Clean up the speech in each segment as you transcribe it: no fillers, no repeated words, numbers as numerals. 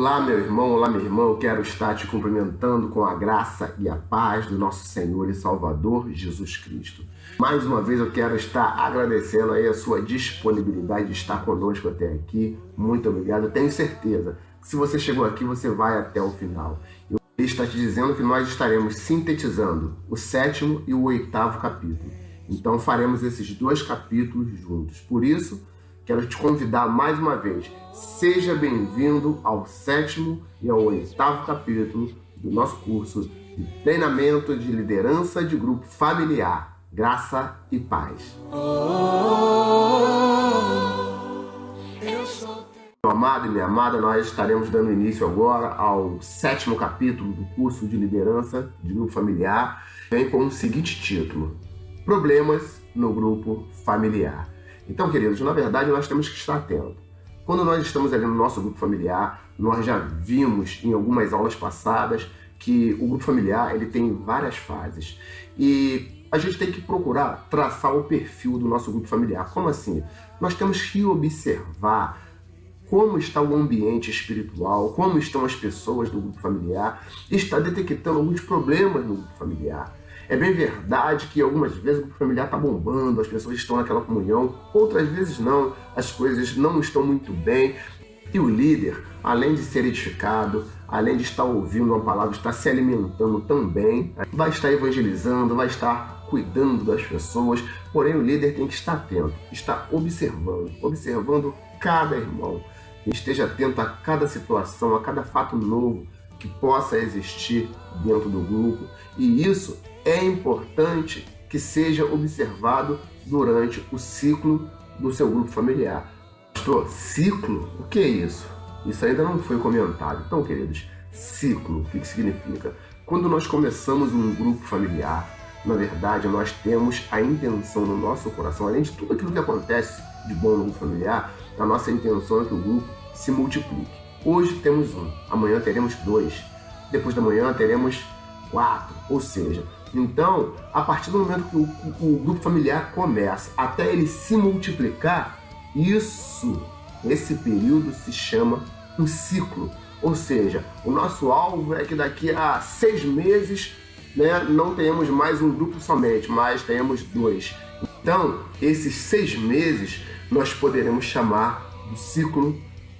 Olá, meu irmão, olá, minha irmã. Eu quero estar te cumprimentando com a graça e a paz do nosso Senhor e Salvador Jesus Cristo. Mais uma vez eu quero estar agradecendo aí a sua disponibilidade de estar conosco até aqui. Muito obrigado. Eu tenho certeza que se você chegou aqui, você vai até o final. Ele está te dizendo que nós estaremos sintetizando o 7º e o 8º capítulo. Então faremos esses 2 capítulos juntos. Por isso, quero te convidar mais uma vez. Seja bem-vindo ao 7º e ao 8º capítulo do nosso curso de treinamento de liderança de grupo familiar. Graça e paz. Meu amado e minha amada, nós estaremos dando início agora ao 7º capítulo do curso de liderança de grupo familiar. Vem com o seguinte título: Problemas no grupo familiar. Então, queridos, na verdade nós temos que estar atentos. Quando nós estamos ali no nosso grupo familiar, nós já vimos em algumas aulas passadas que o grupo familiar ele tem várias fases. E a gente tem que procurar traçar o perfil do nosso grupo familiar. Como assim? Nós temos que observar como está o ambiente espiritual, como estão as pessoas do grupo familiar, e está detectando alguns problemas no grupo familiar. É bem verdade que algumas vezes o grupo familiar está bombando, as pessoas estão naquela comunhão, outras vezes não, as coisas não estão muito bem. E o líder, além de ser edificado, além de estar ouvindo uma palavra, está se alimentando também, vai estar evangelizando, vai estar cuidando das pessoas, porém o líder tem que estar atento, estar observando cada irmão, esteja atento a cada situação, a cada fato novo que possa existir dentro do grupo, e isso é importante que seja observado durante o ciclo do seu grupo familiar. Pastor, ciclo? O que é isso? Isso ainda não foi comentado. Então, queridos, ciclo, o que significa? Quando nós começamos um grupo familiar, na verdade, nós temos a intenção no nosso coração, além de tudo aquilo que acontece de bom no grupo familiar, a nossa intenção é que o grupo se multiplique. Hoje temos 1, amanhã teremos 2, depois da manhã teremos 4, ou seja, então, a partir do momento que o grupo familiar começa até ele se multiplicar, esse período se chama um ciclo. Ou seja, o nosso alvo é que daqui a 6 meses, não tenhamos mais um grupo somente, mas tenhamos 2. Então, esses 6 meses nós poderemos chamar do ciclo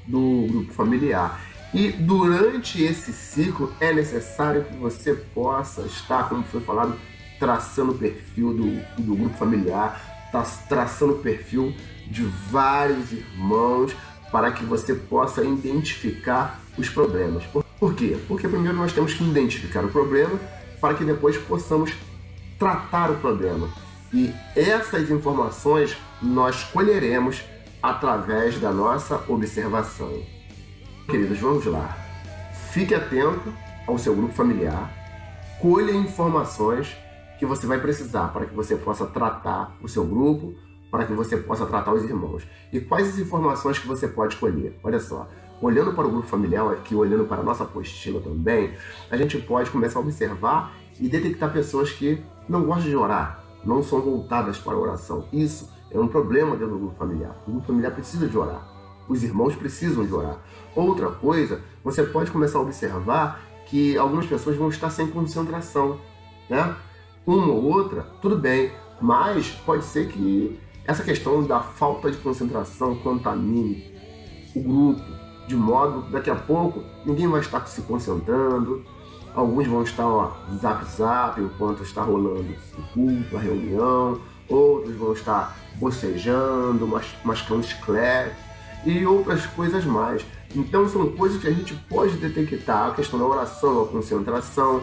do grupo familiar. E durante esse ciclo é necessário que você possa estar, como foi falado, traçando o perfil do grupo familiar, traçando o perfil de vários irmãos para que você possa identificar os problemas. Por quê? Porque primeiro nós temos que identificar o problema para que depois possamos tratar o problema. E essas informações nós colheremos através da nossa observação. Queridos, vamos lá. Fique atento ao seu grupo familiar, colha informações que você vai precisar para que você possa tratar o seu grupo, para que você possa tratar os irmãos. E quais as informações que você pode colher? Olha só, olhando para o grupo familiar aqui, olhando para a nossa apostila também, a gente pode começar a observar e detectar pessoas que não gostam de orar, não são voltadas para a oração. Isso é um problema dentro do grupo familiar. O grupo familiar precisa de orar. Os irmãos precisam de orar. Outra coisa, você pode começar a observar que algumas pessoas vão estar sem concentração, Uma ou outra, tudo bem, mas pode ser que essa questão da falta de concentração contamine o grupo, de modo que daqui a pouco ninguém vai estar se concentrando, alguns vão estar zap enquanto está rolando o culto, a reunião, outros vão estar bocejando, mascando chiclete, e outras coisas mais. Então são coisas que a gente pode detectar, a questão da oração, a concentração,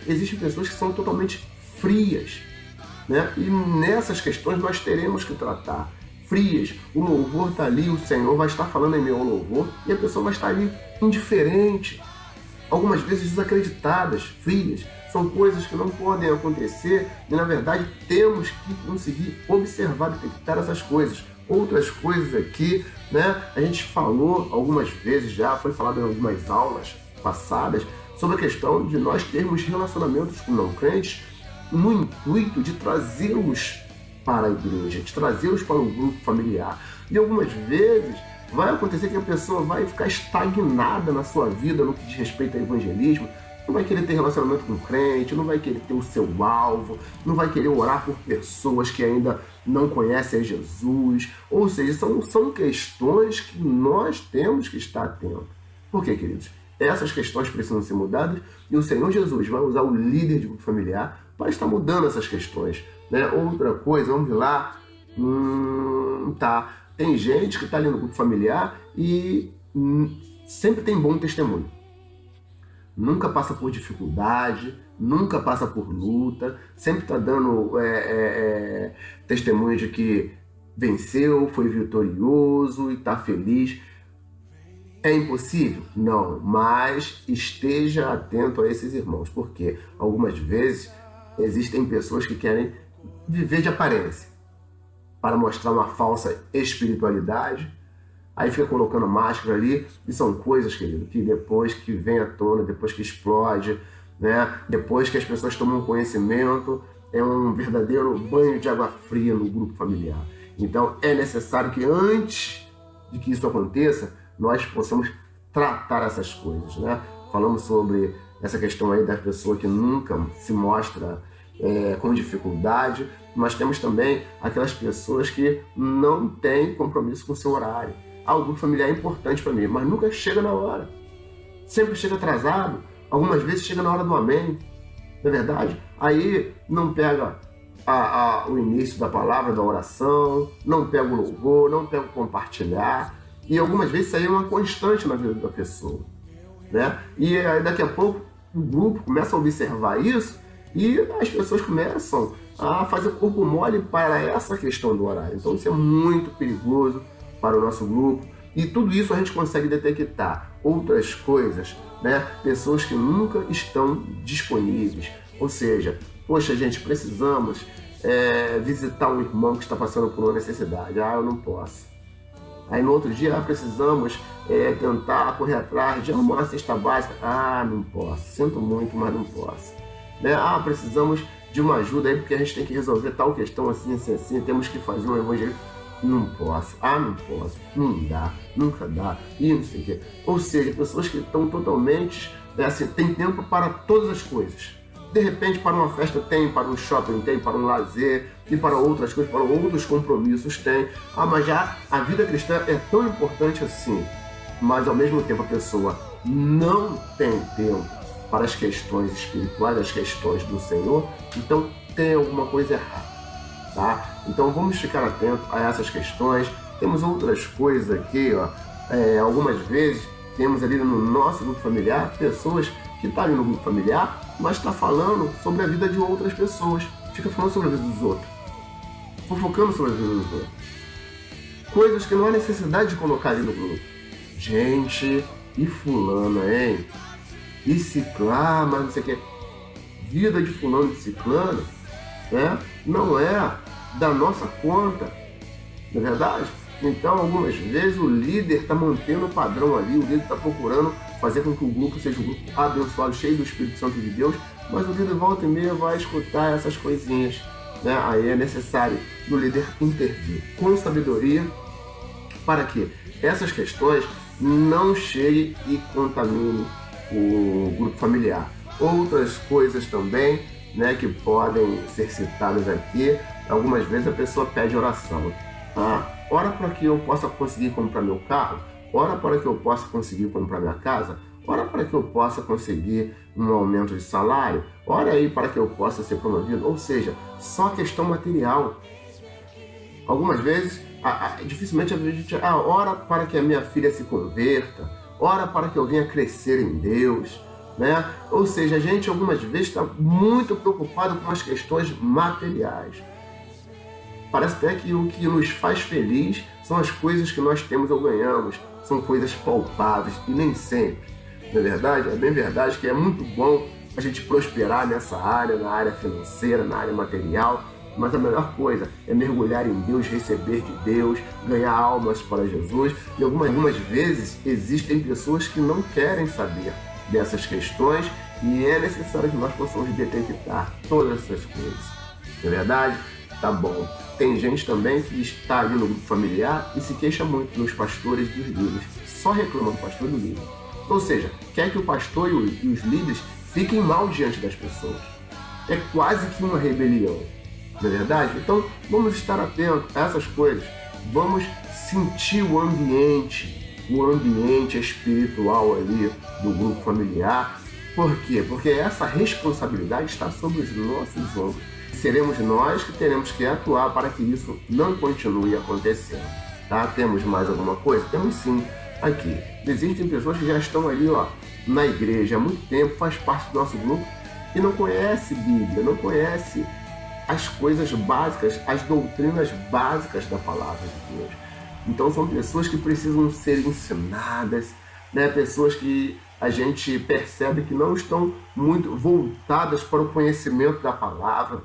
Existem pessoas que são totalmente frias, E nessas questões nós teremos que tratar. Frias, o louvor está ali, o Senhor vai estar falando em meu louvor, e a pessoa vai estar ali indiferente, algumas vezes desacreditadas, frias. São coisas que não podem acontecer e, na verdade, temos que conseguir observar, detectar essas coisas. Outras coisas aqui, a gente falou algumas vezes já, foi falado em algumas aulas passadas, sobre a questão de nós termos relacionamentos com não crentes no intuito de trazê-los para a igreja, de trazê-los para o grupo familiar. E algumas vezes vai acontecer que a pessoa vai ficar estagnada na sua vida no que diz respeito ao evangelismo, não vai querer ter relacionamento com o crente, não vai querer ter o seu alvo, não vai querer orar por pessoas que ainda não conhecem a Jesus. Ou seja, são questões que nós temos que estar atentos. Por quê, queridos? Essas questões precisam ser mudadas e o Senhor Jesus vai usar o líder de grupo familiar para estar mudando essas questões. Né? Outra coisa, vamos lá, tá. Tem gente que está ali no grupo familiar e sempre tem bom testemunho. Nunca passa por dificuldade, nunca passa por luta, sempre está dando testemunho de que venceu, foi vitorioso e está feliz. É impossível? Não, mas esteja atento a esses irmãos, porque algumas vezes existem pessoas que querem viver de aparência, para mostrar uma falsa espiritualidade, aí fica colocando máscara ali, e são coisas, querido, que depois que vem à tona, depois que explode, né? Depois que as pessoas tomam conhecimento, é um verdadeiro banho de água fria no grupo familiar. Então é necessário que antes de que isso aconteça, nós possamos tratar essas coisas, né? Falamos sobre essa questão aí da pessoa que nunca se mostra com dificuldade, mas temos também aquelas pessoas que não têm compromisso com o seu horário. O grupo familiar é importante para mim, mas nunca chega na hora. Sempre chega atrasado, algumas vezes chega na hora do amém, não é verdade? Aí não pega o início da palavra, da oração, não pega o louvor, não pega o compartilhar, e algumas vezes isso aí é uma constante na vida da pessoa, né? E aí daqui a pouco o grupo começa a observar isso e as pessoas começam a fazer corpo mole para essa questão do horário. Então isso é muito perigoso para o nosso grupo, e tudo isso a gente consegue detectar. Outras coisas, né? Pessoas que nunca estão disponíveis, ou seja, poxa gente, precisamos visitar um irmão que está passando por uma necessidade, eu não posso. Aí no outro dia, precisamos tentar correr atrás de uma cesta básica, não posso, sinto muito, mas não posso. Né? Precisamos de uma ajuda aí porque a gente tem que resolver tal questão assim, assim, assim, temos que fazer um evangelho. Não posso, não posso, não dá, nunca dá, e não sei o quê. Ou seja, pessoas que estão totalmente, tem tempo para todas as coisas. De repente, para uma festa tem, para um shopping tem, para um lazer, e para outras coisas, para outros compromissos tem. Mas já a vida cristã é tão importante assim, mas ao mesmo tempo a pessoa não tem tempo para as questões espirituais, as questões do Senhor, então tem alguma coisa errada. Tá? Então vamos ficar atentos a essas questões. Temos outras coisas aqui, algumas vezes temos ali no nosso grupo familiar pessoas que estão ali no grupo familiar, mas está falando sobre a vida de outras pessoas, fica falando sobre a vida dos outros, fofocando sobre a vida dos outros, coisas que não há necessidade de colocar ali no grupo. Gente, e fulana, hein? E ciclano, mas não sei o que. Vida de fulano e ciclano, né? Não é da nossa conta, não é verdade? Então, algumas vezes o líder está mantendo o padrão ali, o líder está procurando fazer com que o grupo seja um grupo abençoado, cheio do Espírito Santo de Deus, mas o líder volta e meia vai escutar essas coisinhas, né? Aí é necessário o líder intervir com sabedoria para que essas questões não cheguem e contaminem o grupo familiar. Outras coisas também, né, que podem ser citadas aqui, algumas vezes a pessoa pede oração. Ora para que eu possa conseguir comprar meu carro, ora para que eu possa conseguir comprar minha casa, ora para que eu possa conseguir um aumento de salário, ora aí para que eu possa ser promovido, ou seja, só questão material. Algumas vezes, dificilmente a gente ora para que a minha filha se converta, ora para que eu venha crescer em Deus, né? Ou seja, a gente algumas vezes está muito preocupado com as questões materiais. Parece até que o que nos faz feliz são as coisas que nós temos ou ganhamos, são coisas palpáveis e nem sempre. Não é verdade? É bem verdade que é muito bom a gente prosperar nessa área, na área financeira, na área material, mas a melhor coisa é mergulhar em Deus, receber de Deus, ganhar almas para Jesus. E algumas vezes existem pessoas que não querem saber dessas questões e é necessário que nós possamos detectar todas essas coisas. Não é verdade? Tá bom. Tem gente também que está ali no grupo familiar e se queixa muito dos pastores e dos líderes. Só reclama do pastor e do líder. Ou seja, quer que o pastor e os líderes fiquem mal diante das pessoas. É quase que uma rebelião, não é verdade? Então, vamos estar atentos a essas coisas. Vamos sentir o ambiente espiritual ali do grupo familiar. Por quê? Porque essa responsabilidade está sobre os nossos ombros. Seremos nós que teremos que atuar para que isso não continue acontecendo. Tá? Temos mais alguma coisa? Temos sim. Aqui, existem pessoas que já estão ali na igreja há muito tempo, faz parte do nosso grupo e não conhece Bíblia, não conhece as coisas básicas, as doutrinas básicas da palavra de Deus. Então são pessoas que precisam ser ensinadas, né? Pessoas que a gente percebe que não estão muito voltadas para o conhecimento da palavra.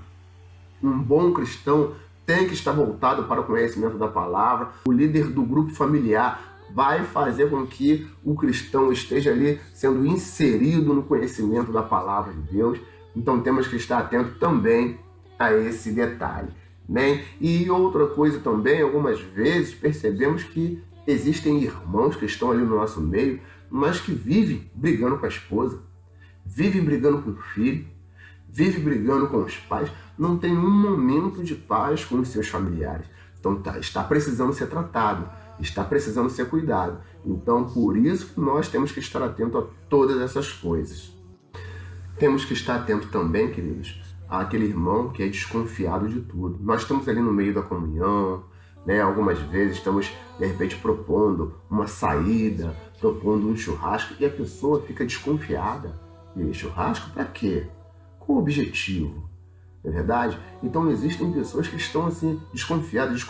Um bom cristão tem que estar voltado para o conhecimento da palavra. O líder do grupo familiar vai fazer com que o cristão esteja ali sendo inserido no conhecimento da palavra de Deus. Então temos que estar atento também a esse detalhe, né? E outra coisa também, algumas vezes percebemos que existem irmãos que estão ali no nosso meio, mas que vivem brigando com a esposa, vivem brigando com o filho, vivem brigando com os pais, não tem um momento de paz com os seus familiares. Então está precisando ser tratado, está precisando ser cuidado. Então por isso que nós temos que estar atento a todas essas coisas. Temos que estar atento também, queridos, àquele irmão que é desconfiado de tudo. Nós estamos ali no meio da comunhão, né? Algumas vezes estamos, de repente, propondo uma saída, propondo um churrasco, e a pessoa fica desconfiada. E churrasco para quê? Qual o objetivo? Não é verdade? Então existem pessoas que estão assim desconfiadas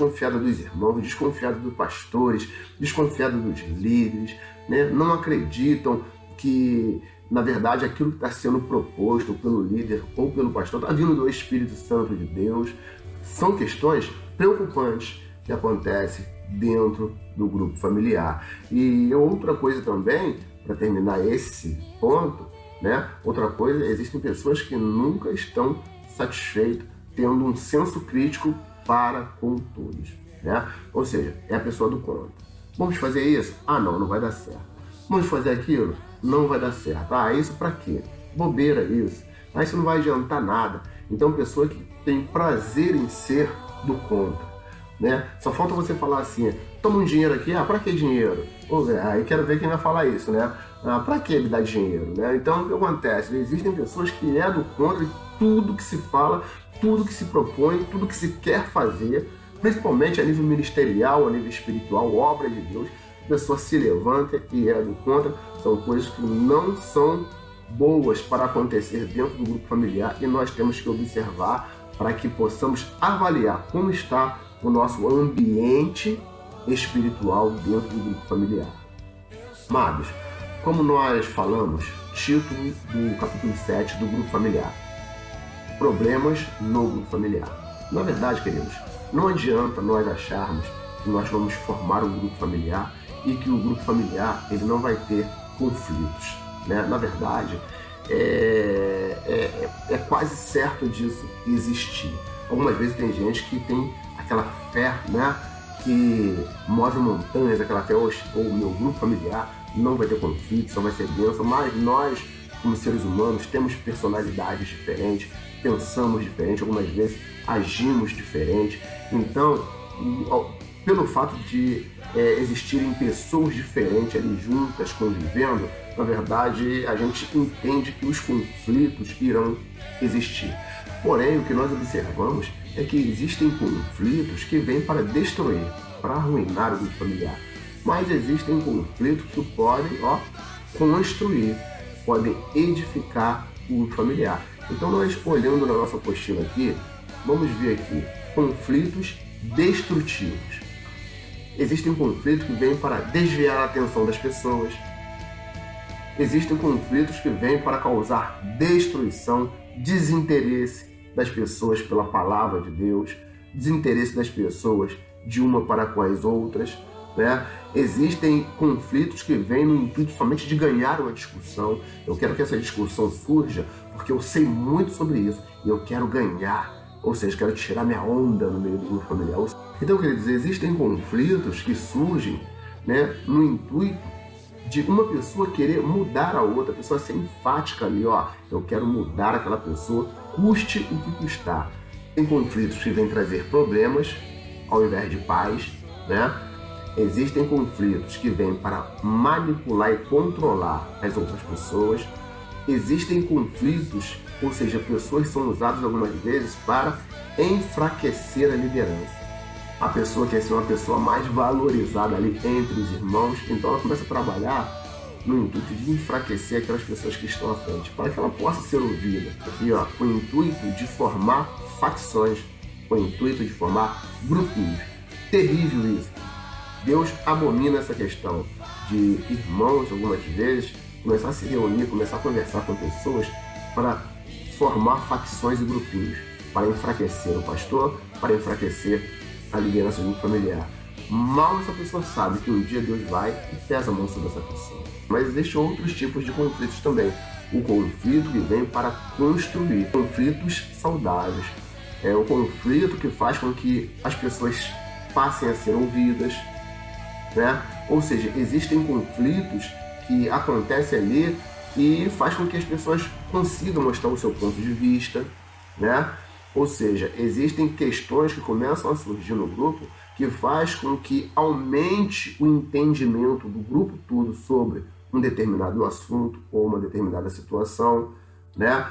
dos irmãos, desconfiadas dos pastores, desconfiadas dos líderes, né? Não acreditam que, na verdade, aquilo que está sendo proposto pelo líder ou pelo pastor está vindo do Espírito Santo de Deus. São questões preocupantes que acontecem dentro do grupo familiar. E outra coisa também, para terminar esse ponto, né? Outra coisa, existem pessoas que nunca estão satisfeitas, tendo um senso crítico para com todos, né? Ou seja, é a pessoa do contra. Vamos fazer isso? Ah, não vai dar certo. Vamos fazer aquilo? Não vai dar certo. Ah, isso para quê? Bobeira isso. Ah, isso não vai adiantar nada. Então, pessoa que tem prazer em ser do contra, né? Só falta você falar assim, toma um dinheiro aqui, para que dinheiro? Aí quero ver quem vai falar isso, né? Para que me dar dinheiro, né? Então, o que acontece? Existem pessoas que é do contra e tudo que se fala, tudo que se propõe, tudo que se quer fazer, principalmente a nível ministerial, a nível espiritual, obra de Deus, a pessoa se levanta e é do contra. São coisas que não são boas para acontecer dentro do grupo familiar e nós temos que observar para que possamos avaliar como está o nosso ambiente espiritual dentro do grupo familiar. Amados, como nós falamos, título do capítulo 7 do grupo familiar: problemas no grupo familiar. Na verdade, queridos, não adianta nós acharmos que nós vamos formar um grupo familiar e que o grupo familiar ele não vai ter conflitos, né? Na verdade, é quase certo disso existir. Algumas vezes tem gente que tem aquela fé, né, que move montanhas, aquela fé, o meu grupo familiar não vai ter conflito, só vai ser bênção, mas nós, como seres humanos, temos personalidades diferentes, pensamos diferente, algumas vezes agimos diferente. Então, pelo fato de existirem pessoas diferentes ali juntas, convivendo, na verdade, a gente entende que os conflitos irão existir. Porém, o que nós observamos é que existem conflitos que vêm para destruir, para arruinar o grupo familiar. Mas existem conflitos que podem construir, podem edificar o grupo familiar. Então, nós olhando na nossa apostila aqui, vamos ver aqui conflitos destrutivos. Existem conflitos que vêm para desviar a atenção das pessoas. Existem conflitos que vêm para causar destruição, desinteresse das pessoas pela palavra de Deus, desinteresse das pessoas de uma para com as outras, né? Existem conflitos que vêm no intuito somente de ganhar uma discussão. Eu quero que essa discussão surja porque eu sei muito sobre isso e eu quero ganhar, Ou seja, quero tirar minha onda no meio do grupo familiar. Então, quer dizer, existem conflitos que surgem, né, no intuito de uma pessoa querer mudar a outra, a pessoa ser enfática ali, ó, eu quero mudar aquela pessoa, custe o que custar. Tem conflitos que vêm trazer problemas ao invés de paz, né? Existem conflitos que vêm para manipular e controlar as outras pessoas. Existem conflitos, ou seja, pessoas são usadas algumas vezes para enfraquecer a liderança. A pessoa quer ser uma pessoa mais valorizada ali entre os irmãos, então ela começa a trabalhar no intuito de enfraquecer aquelas pessoas que estão à frente, para que ela possa ser ouvida. E, ó, com o intuito de formar facções, com o intuito de formar grupinhos. Terrível isso. Deus abomina essa questão de irmãos, algumas vezes, começar a se reunir, começar a conversar com pessoas para formar facções e grupinhos, para enfraquecer o pastor, para enfraquecer a liderança do grupo familiar. Mal essa pessoa sabe que um dia Deus vai e pesa a mão sobre essa pessoa. Mas existem outros tipos de conflitos também. O conflito que vem para construir conflitos saudáveis. É o conflito que faz com que as pessoas passem a ser ouvidas, né? Ou seja, existem conflitos que acontecem ali e faz com que as pessoas consigam mostrar o seu ponto de vista, né? Ou seja, existem questões que começam a surgir no grupo que faz com que aumente o entendimento do grupo todo sobre um determinado assunto ou uma determinada situação, né?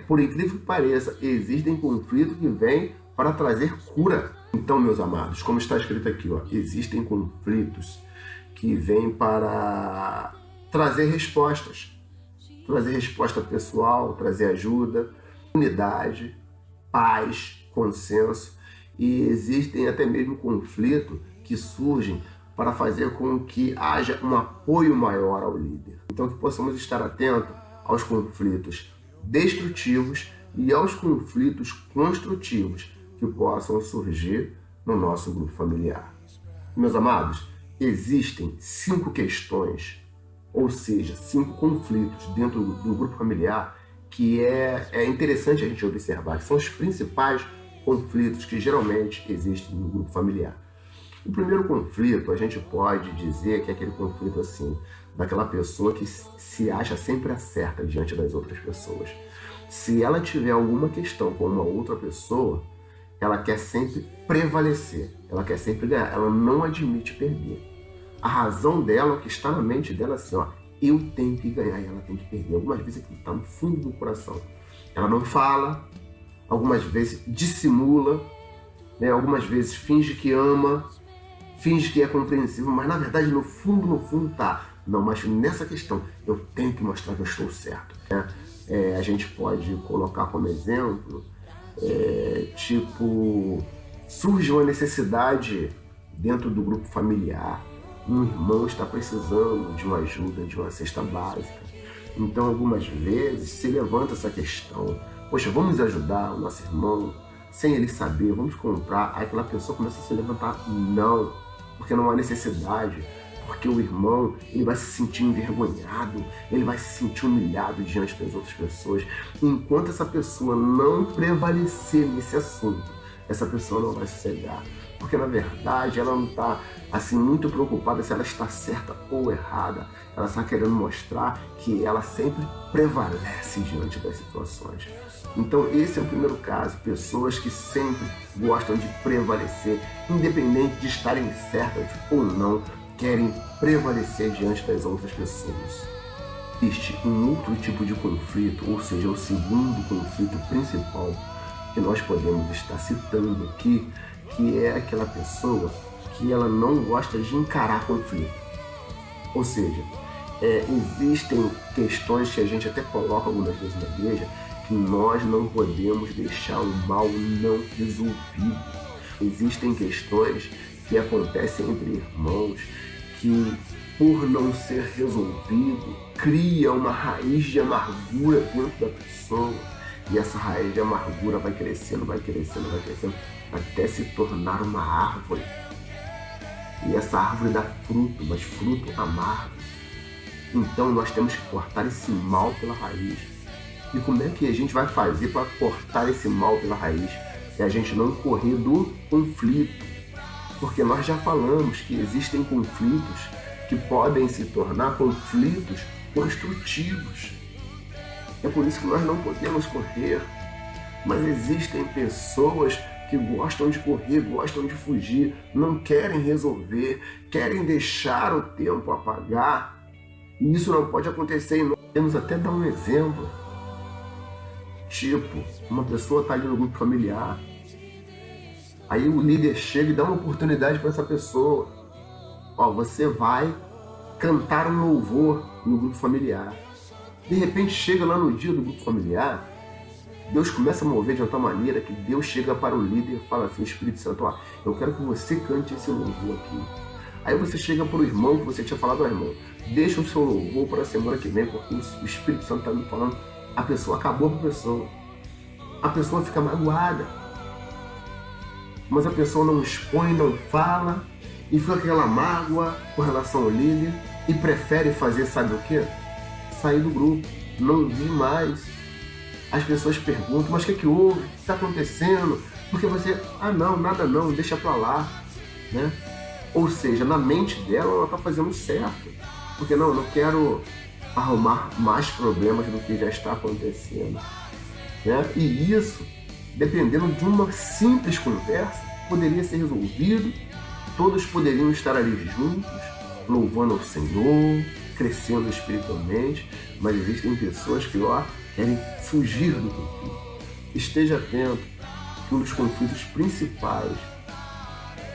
Por incrível que pareça, existem conflitos que vêm para trazer cura. Então, meus amados, como está escrito aqui, ó, existem conflitos que vêm para trazer respostas. Trazer resposta pessoal, trazer ajuda, unidade, paz, consenso. E existem até mesmo conflitos que surgem para fazer com que haja um apoio maior ao líder. Então, que possamos estar atentos aos conflitos destrutivos e aos conflitos construtivos que possam surgir no nosso grupo familiar. Meus amados, existem 5 questões, ou seja, 5 conflitos dentro do grupo familiar que é interessante a gente observar, que são os principais conflitos que geralmente existem no grupo familiar. O primeiro conflito, a gente pode dizer que é aquele conflito assim, daquela pessoa que se acha sempre a certa diante das outras pessoas. Se ela tiver alguma questão com uma outra pessoa, ela quer sempre prevalecer, ela quer sempre ganhar, ela não admite perder. A razão dela, o que está na mente dela é assim, ó, eu tenho que ganhar e ela tem que perder. Algumas vezes aquilo está no fundo do coração. Ela não fala, algumas vezes dissimula, né? Algumas vezes finge que ama, finge que é compreensivo, mas na verdade no fundo tá. Não, mas nessa questão eu tenho que mostrar que eu estou certo, né? A gente pode colocar como exemplo, surge uma necessidade dentro do grupo familiar, um irmão está precisando de uma ajuda, de uma cesta básica. Então, algumas vezes, se levanta essa questão, poxa, vamos ajudar o nosso irmão, sem ele saber, vamos comprar. Aí aquela pessoa começa a se levantar, não, porque não há necessidade, porque o irmão, ele vai se sentir envergonhado, ele vai se sentir humilhado diante das outras pessoas. Enquanto essa pessoa não prevalecer nesse assunto, essa pessoa não vai sossegar. Porque, na verdade, ela não está assim, muito preocupada se ela está certa ou errada. Ela está querendo mostrar que ela sempre prevalece diante das situações. Então, esse é o primeiro caso. Pessoas que sempre gostam de prevalecer, independente de estarem certas ou não, querem prevalecer diante das outras pessoas. Existe um outro tipo de conflito, ou seja, o segundo conflito principal que nós podemos estar citando aqui, que é aquela pessoa que ela não gosta de encarar conflito. Ou seja, existem questões que a gente até coloca algumas vezes na igreja, que nós não podemos deixar o mal não resolvido. Existem questões que acontecem entre irmãos que, por não ser resolvido, cria uma raiz de amargura dentro da pessoa. E essa raiz de amargura vai crescendo, até se tornar uma árvore. E essa árvore dá fruto, mas fruto amargo. Então nós temos que cortar esse mal pela raiz. E como é que a gente vai fazer para cortar esse mal pela raiz? É a gente não correr do conflito. Porque nós já falamos que existem conflitos que podem se tornar conflitos construtivos. É por isso que nós não podemos correr. Mas existem pessoas que gostam de correr, gostam de fugir, não querem resolver, querem deixar o tempo apagar. E isso não pode acontecer. E nós podemos até dar um exemplo. Tipo, uma pessoa está ali no grupo familiar. Aí o líder chega e dá uma oportunidade para essa pessoa. Ó, você vai cantar um louvor no grupo familiar. De repente chega lá no dia do grupo familiar, Deus começa a mover de outra maneira que Deus chega para o líder e fala assim: Espírito Santo, ó, eu quero que você cante esse louvor aqui. Aí você chega para o irmão que você tinha falado ao irmão: deixa o seu louvor para a semana que vem, porque o Espírito Santo está me falando. A pessoa acabou com a pessoa. A pessoa fica magoada. Mas a pessoa não expõe, não fala, e fica aquela mágoa com relação ao líder e prefere fazer, sabe o quê? Sair do grupo, não vir mais. As pessoas perguntam: mas o que houve? O que está acontecendo? Porque você, não, nada não, deixa pra lá, né? Ou seja, na mente dela, ela está fazendo certo. Porque não, eu não quero arrumar mais problemas do que já está acontecendo, né? E isso, dependendo de uma simples conversa, poderia ser resolvido, todos poderiam estar ali juntos, louvando ao Senhor, crescendo espiritualmente, mas existem pessoas que, querem fugir do conflito. Esteja atento que um dos conflitos principais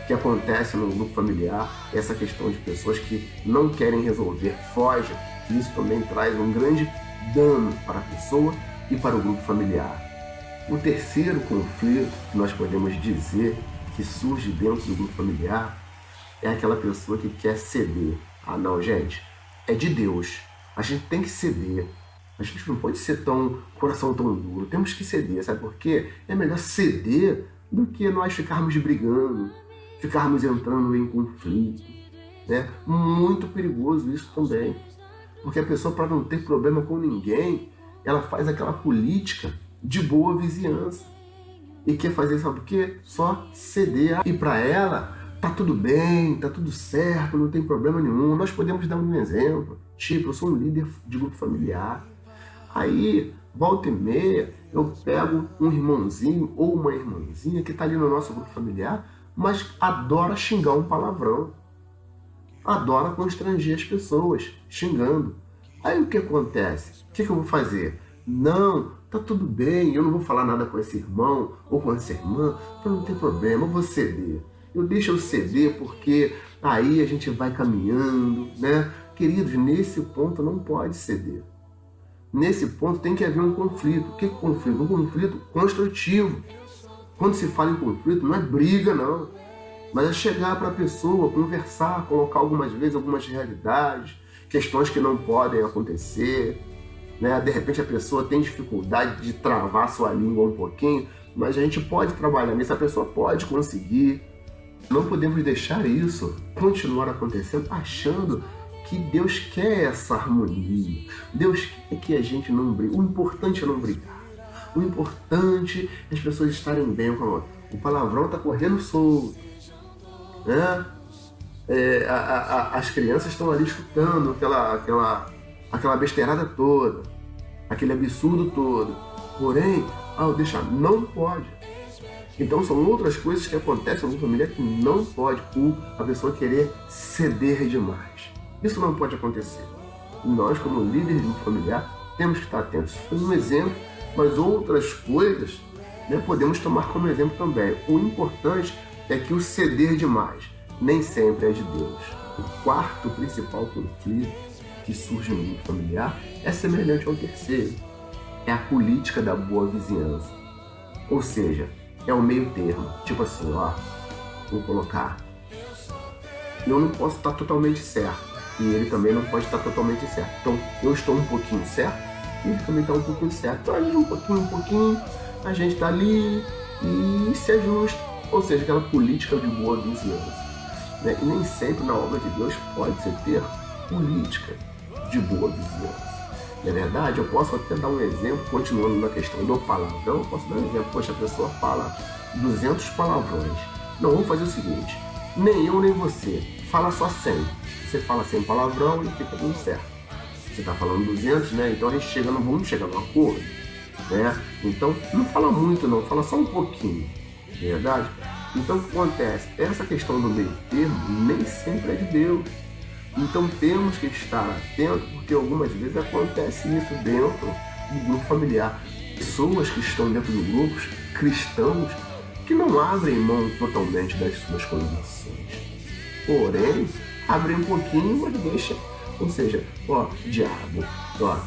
que acontece no grupo familiar é essa questão de pessoas que não querem resolver, fogem, e isso também traz um grande dano para a pessoa e para o grupo familiar. O terceiro conflito que nós podemos dizer que surge dentro do grupo familiar é aquela pessoa que quer ceder. Não, gente, é de Deus. A gente tem que ceder. A gente não pode ser coração tão duro. Temos que ceder, sabe por quê? É melhor ceder do que nós ficarmos brigando, ficarmos entrando em conflito, né? Muito perigoso isso também. Porque a pessoa, para não ter problema com ninguém, ela faz aquela política de boa vizinhança. E quer fazer, sabe o quê? Só ceder. E para ela, tá tudo bem, tá tudo certo, não tem problema nenhum. Nós podemos dar um exemplo. Tipo, eu sou um líder de grupo familiar. Aí, volta e meia, eu pego um irmãozinho ou uma irmãzinha que tá ali no nosso grupo familiar, mas adora xingar um palavrão. Adora constranger as pessoas, xingando. Aí o que acontece? O que eu vou fazer? Não, tá tudo bem, eu não vou falar nada com esse irmão ou com essa irmã, então não tem problema, eu vou ceder. Eu deixo eu ceder porque aí a gente vai caminhando, né? Queridos, nesse ponto não pode ceder. Nesse ponto tem que haver um conflito. O que é conflito? Um conflito construtivo. Quando se fala em conflito, não é briga, não. Mas é chegar para a pessoa, conversar, colocar algumas vezes algumas realidades, questões que não podem acontecer, né? De repente a pessoa tem dificuldade de travar sua língua um pouquinho, mas a gente pode trabalhar nisso, a pessoa pode conseguir. Não podemos deixar isso continuar acontecendo achando que Deus quer essa harmonia. Deus quer que a gente não brigue. O importante é não brigar. O importante é as pessoas estarem bem com a outra. O palavrão está correndo solto, né? As crianças estão ali escutando aquela besteirada toda, aquele absurdo todo. Porém, deixar, não pode. Então são outras coisas que acontecem na família que não pode, por a pessoa querer ceder demais. Isso não pode acontecer. E nós, como líderes de um familiar, temos que estar atentos. Foi um exemplo, mas outras coisas, né, podemos tomar como exemplo também. O importante é que o ceder demais nem sempre é de Deus. O quarto principal conflito que surge no grupo familiar é semelhante ao terceiro. É a política da boa vizinhança. Ou seja, é o meio termo. Tipo assim, vou colocar. Eu não posso estar totalmente certo. E ele também não pode estar totalmente certo. Então, eu estou um pouquinho certo e ele também está um pouquinho certo. Então, a gente um pouquinho, a gente está ali e se ajusta. Ou seja, aquela política de boa vizinhança, né? E nem sempre na obra de Deus pode-se ter política de boa vizinhança. Não é verdade? Eu posso até dar um exemplo, continuando na questão do palavrão, eu posso dar um exemplo. Poxa, a pessoa fala 200 palavrões. Não, vamos fazer o seguinte, nem eu nem você, fala só 100. Você fala 100 palavrão e fica tudo certo. Você está falando 200, né? Então a gente vamos chegar num acordo, né? Então não fala muito não, fala só um pouquinho, não é verdade? Então o que acontece? Essa questão do meio termo nem sempre é de Deus. Então temos que estar atentos, porque algumas vezes acontece isso dentro do grupo familiar. Pessoas que estão dentro do grupo, cristãos, que não abrem mão totalmente das suas convicções. Porém, abrem um pouquinho, mas deixa. Ou seja, diabo,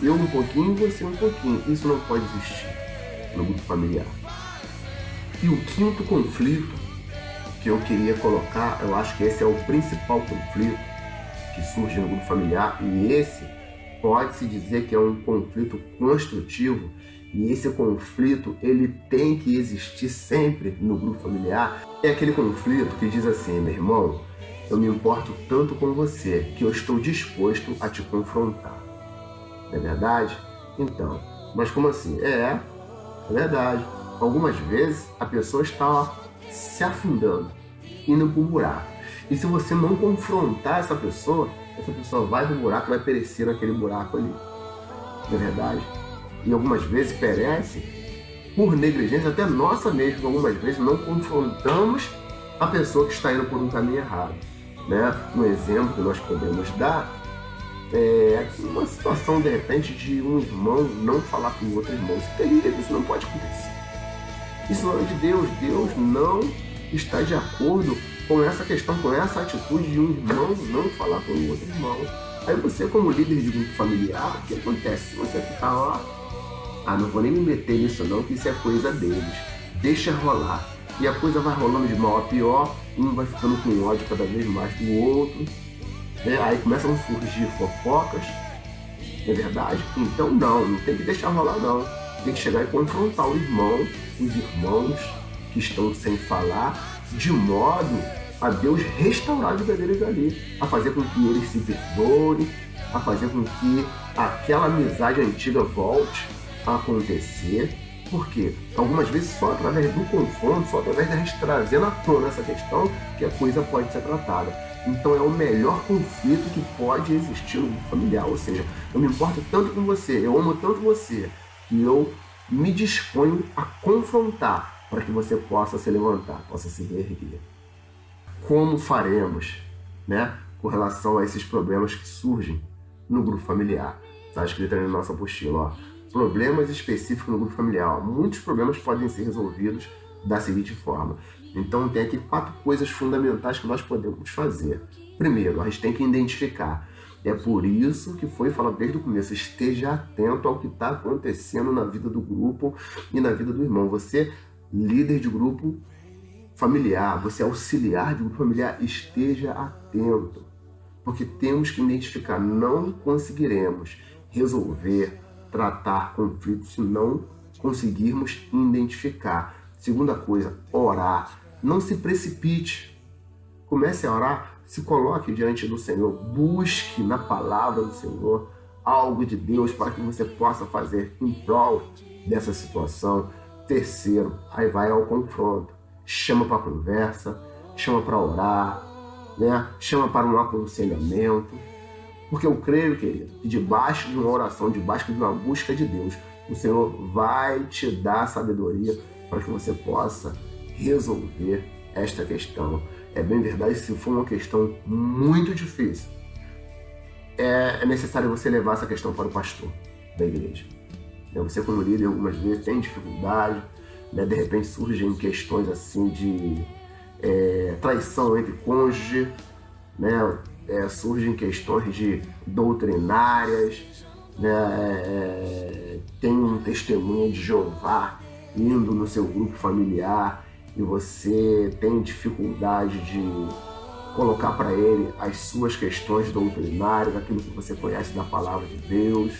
eu um pouquinho, você um pouquinho. Isso não pode existir no grupo familiar. E o quinto conflito que eu queria colocar, eu acho que esse é o principal conflito que surge no grupo familiar, e esse pode-se dizer que é um conflito construtivo, e esse conflito ele tem que existir sempre no grupo familiar. É aquele conflito que diz assim: meu irmão, eu me importo tanto com você que eu estou disposto a te confrontar. Não é verdade? Então, mas como assim? É verdade. Algumas vezes a pessoa está se afundando, indo para o buraco. E se você não confrontar essa pessoa vai pro buraco, vai perecer naquele buraco ali. Não é verdade? E algumas vezes perece por negligência, até nossa mesmo. Algumas vezes não confrontamos a pessoa que está indo por um caminho errado. Né? Um exemplo que nós podemos dar é uma situação, de repente, de um irmão não falar com o outro irmão. Isso é terrível, isso não pode acontecer. Isso não é de Deus. Deus não está de acordo com essa questão, com essa atitude de um irmão não falar com o outro irmão. Aí você, como líder de grupo familiar, o que acontece? Se você ficar lá, não vou nem me meter nisso não, que isso é coisa deles. Deixa rolar. E a coisa vai rolando de mal a pior, um vai ficando com ódio cada vez mais do outro. Né? Aí começam a surgir fofocas, não é verdade? Então não tem que deixar rolar não. Tem que chegar e confrontar o irmão, os irmãos que estão sem falar, de modo a Deus restaurar a vida deles ali, a fazer com que eles se perdoem, a fazer com que aquela amizade antiga volte a acontecer. Porque algumas vezes só através do confronto, só através da gente trazendo à tona essa questão, que a coisa pode ser tratada. Então é o melhor conflito que pode existir no grupo familiar. Ou seja, eu me importo tanto com você, eu amo tanto você, que eu me disponho a confrontar para que você possa se levantar, possa se reerguer. Como faremos, né, com relação a esses problemas que surgem no grupo familiar? Está escrito aí na nossa apostila, problemas específicos no grupo familiar. Muitos problemas podem ser resolvidos da seguinte forma. Então tem aqui 4 coisas fundamentais que nós podemos fazer. Primeiro, a gente tem que identificar. É por isso que foi falado desde o começo, esteja atento ao que está acontecendo na vida do grupo e na vida do irmão. Você, líder de grupo familiar, você auxiliar de grupo familiar, esteja atento. Porque temos que identificar, não conseguiremos resolver, tratar conflitos se não conseguirmos identificar. Segunda coisa, orar. Não se precipite. Comece a orar, se coloque diante do Senhor, busque na palavra do Senhor algo de Deus para que você possa fazer em prol dessa situação. Terceiro, aí vai ao confronto. Chama para conversa, chama para orar, né? Chama para um aconselhamento. Porque eu creio, querido, que debaixo de uma oração, debaixo de uma busca de Deus, o Senhor vai te dar sabedoria para que você possa resolver esta questão. É bem verdade, se for uma questão muito difícil, é necessário você levar essa questão para o pastor da igreja. Você, como líder, algumas vezes tem dificuldade, né? De repente surgem questões assim de traição entre cônjuge, né? Surgem questões de doutrinárias, né? Tem um testemunho de Jeová indo no seu grupo familiar e você tem dificuldade de colocar para ele as suas questões doutrinárias, aquilo que você conhece da palavra de Deus,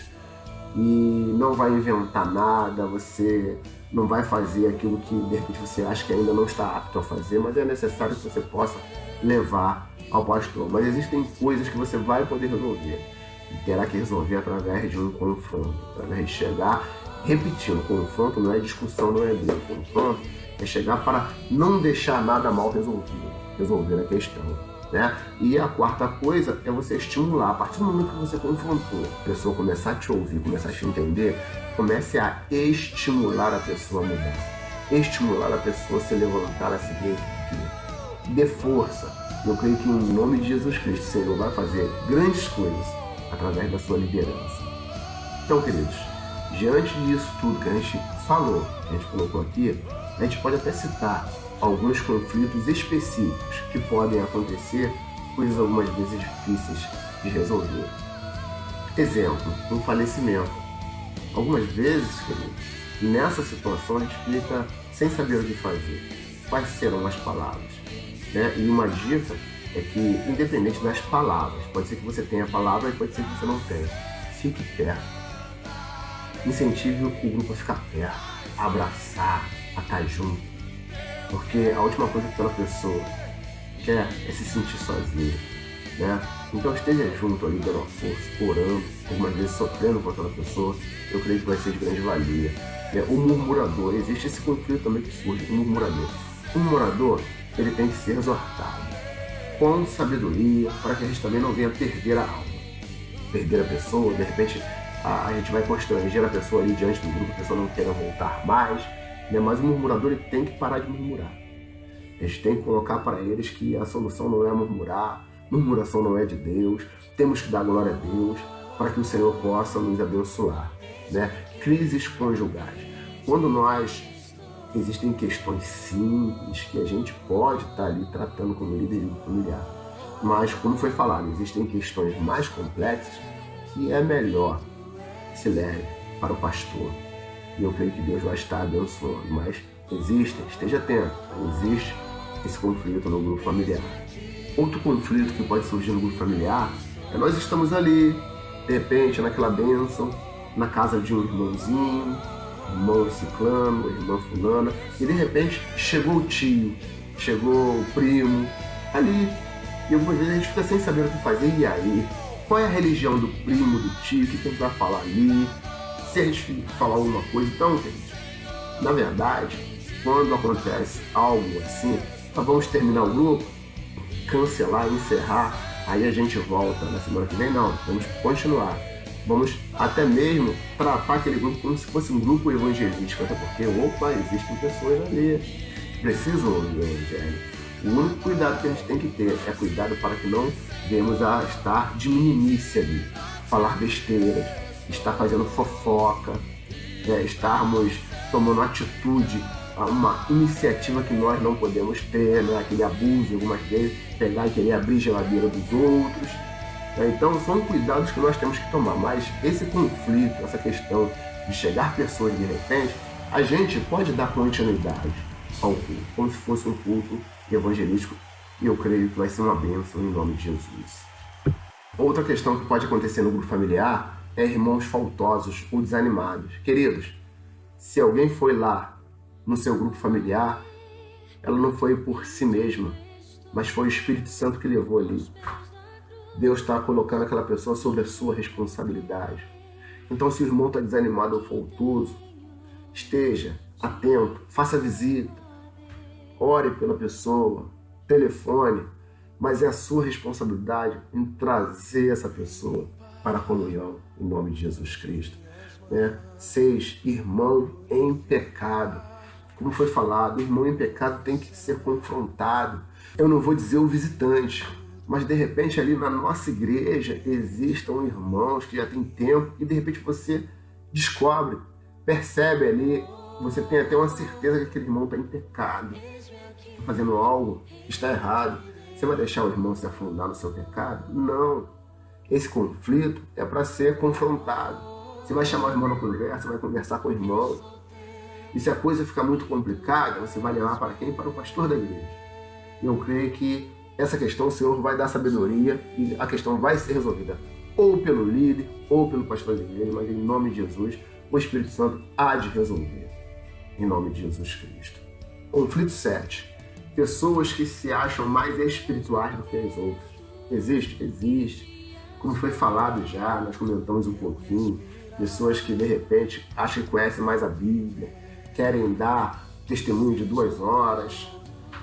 e não vai inventar nada, você não vai fazer aquilo que de repente você acha que ainda não está apto a fazer, mas é necessário que você possa levar ao pastor. Mas existem coisas que você vai poder resolver. e terá que resolver através de um confronto, através de chegar, repetindo, confronto não é discussão, não é briga, confronto é chegar para não deixar nada mal resolvido, resolver a questão, né? E a quarta coisa é você estimular. A partir do momento que você confrontou, a pessoa começar a te ouvir, começar a te entender, comece a estimular a pessoa a mudar, estimular a pessoa a se levantar, a seguir, dê força. Eu creio que em nome de Jesus Cristo, o Senhor vai fazer grandes coisas através da sua liderança. Então, queridos, diante disso tudo que a gente falou, que a gente colocou aqui, a gente pode até citar alguns conflitos específicos que podem acontecer, coisas algumas vezes difíceis de resolver. Exemplo, um falecimento. Algumas vezes, queridos, nessa situação a gente fica sem saber o que fazer. Quais serão as palavras? Né? E uma dica é que, independente das palavras, pode ser que você tenha a palavra e pode ser que você não tenha. Fique perto. Incentive o grupo a ficar perto, a abraçar, a estar junto. Porque a última coisa que aquela pessoa quer é se sentir sozinha, né? Então esteja junto ali, dando uma força, orando, algumas vezes sofrendo com aquela pessoa. Eu creio que vai ser de grande valia. O murmurador, existe esse conflito também que surge, o murmurador. O murmurador, ele tem que ser exortado com sabedoria, para que a gente também não venha perder a alma, perder a pessoa. De repente a gente vai constranger a pessoa ali diante do grupo, a pessoa não queira voltar mais, né? Mas o murmurador, ele tem que parar de murmurar. A gente tem que colocar para eles que a solução não é murmurar, murmuração não é de Deus, temos que dar glória a Deus para que o Senhor possa nos abençoar, né? Crises conjugais. Quando existem questões simples que a gente pode estar ali tratando como líder familiar, mas como foi falado, existem questões mais complexas que é melhor que se leve para o pastor. E eu creio que Deus vai estar abençoando, mas esteja atento, existe esse conflito no grupo familiar. Outro conflito que pode surgir no grupo familiar é nós estamos ali, de repente, naquela bênção, na casa de um irmãozinho, irmão ciclano, irmã fulana, e de repente chegou o tio, chegou o primo, ali. E algumas vezes a gente fica sem saber o que fazer, e aí? Qual é a religião do primo, do tio, o que a gente vai falar ali? Se a gente falar alguma coisa, então, gente, na verdade, quando acontece algo assim, nós vamos terminar o grupo, cancelar, encerrar, aí a gente volta na semana que vem, não, vamos continuar. Vamos até mesmo tratar aquele grupo como se fosse um grupo evangelístico, até porque, existem pessoas ali, precisam ouvir o evangelho. O único cuidado que a gente tem que ter é cuidado para que não venhamos a estar de meninice ali, falar besteiras, estar fazendo fofoca, estarmos tomando atitude, uma iniciativa que nós não podemos ter, né? Aquele abuso, algumas vezes, pegar e querer abrir geladeira dos outros. Então são cuidados que nós temos que tomar, mas esse conflito, essa questão de chegar pessoas de repente, a gente pode dar continuidade ao culto, como se fosse um culto evangelístico, e eu creio que vai ser uma bênção em nome de Jesus. Outra questão que pode acontecer no grupo familiar é irmãos faltosos ou desanimados. Queridos, se alguém foi lá no seu grupo familiar, ela não foi por si mesma, mas foi o Espírito Santo que levou ali. Deus está colocando aquela pessoa sobre a sua responsabilidade. Então, se o irmão está desanimado ou faltoso, esteja atento, faça visita, ore pela pessoa, telefone, mas é a sua responsabilidade em trazer essa pessoa para a comunhão, em nome de Jesus Cristo. 6. Irmão em pecado. Como foi falado, o irmão em pecado tem que ser confrontado. Eu não vou dizer o visitante, mas de repente ali na nossa igreja existam irmãos que já têm tempo e de repente você descobre, percebe ali, você tem até uma certeza que aquele irmão está em pecado, está fazendo algo que está errado. Você vai deixar o irmão se afundar no seu pecado? Não. Esse conflito é para ser confrontado. Você vai chamar o irmão na conversa, vai conversar com o irmão. E se a coisa ficar muito complicada, você vai levar para quem? Para o pastor da igreja. E eu creio que essa questão o Senhor vai dar sabedoria e a questão vai ser resolvida ou pelo líder ou pelo pastor da igreja, mas em nome de Jesus, o Espírito Santo há de resolver. Em nome de Jesus Cristo. Conflito 7. Pessoas que se acham mais espirituais do que as outras. Existe? Existe. como foi falado já, nós comentamos um pouquinho, pessoas que de repente acham que conhecem mais a Bíblia, querem dar testemunho de 2 horas,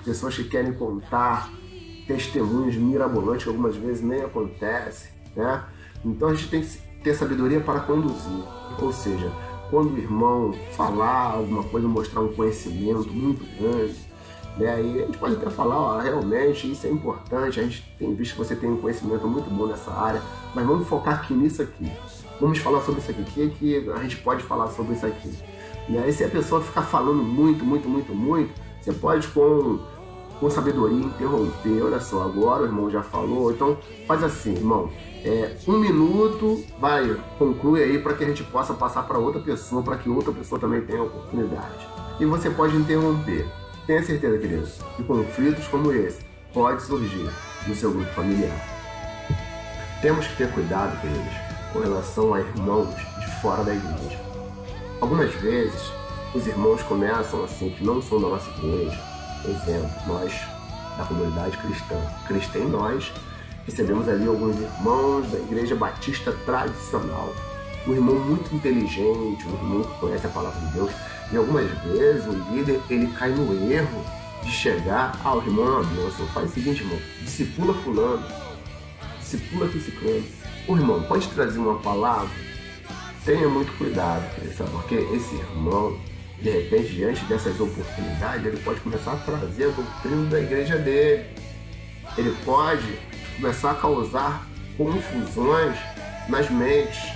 pessoas que querem contar testemunhos mirabolantes que algumas vezes nem acontece, né? Então a gente tem que ter sabedoria para conduzir, ou seja, quando o irmão falar alguma coisa, mostrar um conhecimento muito grande, né? Aí a gente pode até falar, ó, realmente isso é importante, a gente tem visto que você tem um conhecimento muito bom nessa área, mas vamos focar aqui nisso aqui. Vamos falar sobre isso aqui, que a gente pode falar sobre isso aqui. E aí se a pessoa ficar falando muito, você pode com sabedoria interromper. Olha só, agora o irmão já falou, então faz assim, irmão, 1 minuto, vai, conclui aí para que a gente possa passar para outra pessoa, para que outra pessoa também tenha a oportunidade. E você pode interromper. Tenha certeza, querido, que conflitos como esse pode surgir no seu grupo familiar. Temos que ter cuidado, queridos, com relação a irmãos de fora da igreja. Algumas vezes, os irmãos começam assim, que não são da nossa igreja. Exemplo, nós, da comunidade cristã em nós, recebemos ali alguns irmãos da igreja batista tradicional. Um irmão muito inteligente, um irmão que conhece a palavra de Deus. E algumas vezes o líder, ele cai no erro de chegar, o irmão é uma bênção. Faz o seguinte, irmão, discipula fulano, discipula aqui ciclano. O irmão pode trazer uma palavra? Tenha muito cuidado, sabe? Porque esse irmão, de repente, diante dessas oportunidades, ele pode começar a trazer a doutrina da igreja dele. Ele pode começar a causar confusões nas mentes.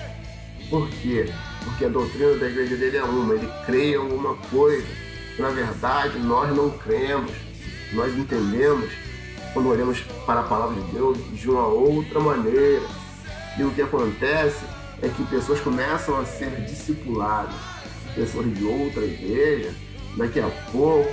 Por quê? Porque a doutrina da igreja dele é uma, ele crê em alguma coisa que, na verdade, nós não cremos. Nós entendemos, quando olhamos para a palavra de Deus, de uma outra maneira. E o que acontece é que pessoas começam a ser discipuladas. Pessoas de outra igreja, daqui a pouco,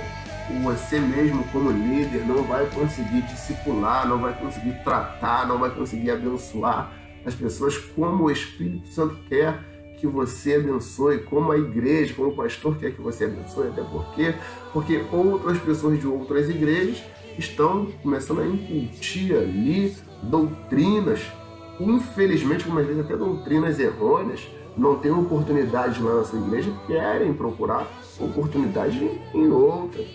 você mesmo como líder não vai conseguir discipular, não vai conseguir tratar, não vai conseguir abençoar as pessoas como o Espírito Santo quer que você abençoe, como a igreja, como o pastor quer que você abençoe. Até porque outras pessoas de outras igrejas estão começando a incutir ali doutrinas, infelizmente, algumas vezes até doutrinas errôneas. Não tem oportunidade na nossa igreja, querem procurar oportunidade em outras,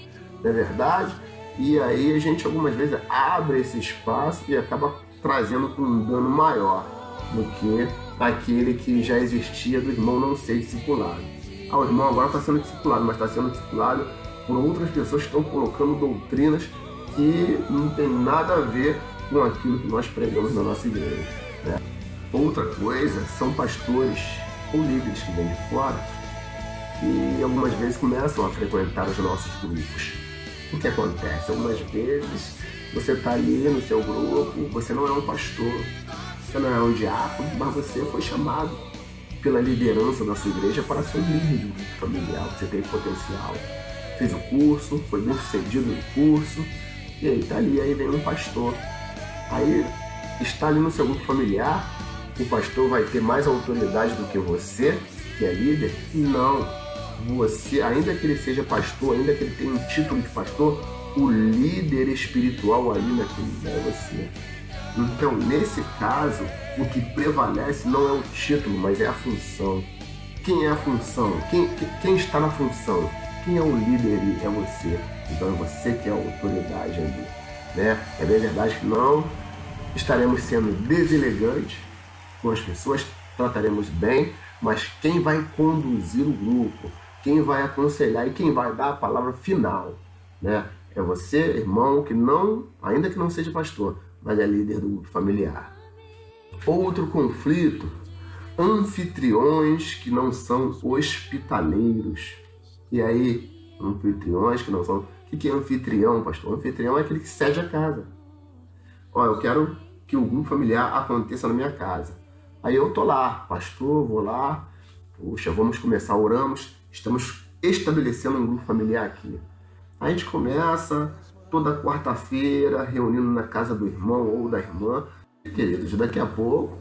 não é verdade? E aí a gente algumas vezes abre esse espaço e acaba trazendo um dano maior do que aquele que já existia do irmão não ser discipulado. O irmão agora está sendo discipulado, mas está sendo discipulado por outras pessoas que estão colocando doutrinas que não tem nada a ver com aquilo que nós pregamos na nossa igreja, né? Outra coisa são pastores ou líderes que vêm de fora e algumas vezes começam a frequentar os nossos grupos. O que acontece? Algumas vezes você está ali no seu grupo, você não é um pastor, você não é um diácono, mas você foi chamado pela liderança da sua igreja para ser um líder de um grupo familiar. Você tem potencial, fez o curso, foi bem sucedido no curso, e aí está ali, aí vem um pastor. Aí está ali no seu grupo familiar, o pastor vai ter mais autoridade do que você, que é líder? Não. Você, ainda que ele seja pastor, ainda que ele tenha um título de pastor, o líder espiritual ali naquele é você. Então, nesse caso, o que prevalece não é o título, mas é a função. Quem é a função? Quem está na função? Quem é o líder ali? É você. Então é você que é a autoridade ali, né? É bem verdade que não estaremos sendo deselegantes com as pessoas, trataremos bem, mas quem vai conduzir o grupo, quem vai aconselhar e quem vai dar a palavra final, né? É você, irmão, que não, ainda que não seja pastor, mas é líder do grupo familiar. Outro conflito, anfitriões que não são hospitaleiros. E aí, anfitriões que não são... O que é anfitrião, pastor? Anfitrião é aquele que cede a casa. Eu quero que o grupo familiar aconteça na minha casa. Aí eu tô lá, pastor, vou lá, puxa, vamos começar, oramos, estamos estabelecendo um grupo familiar aqui. A gente começa toda quarta-feira, reunindo na casa do irmão ou da irmã. Queridos, daqui a pouco,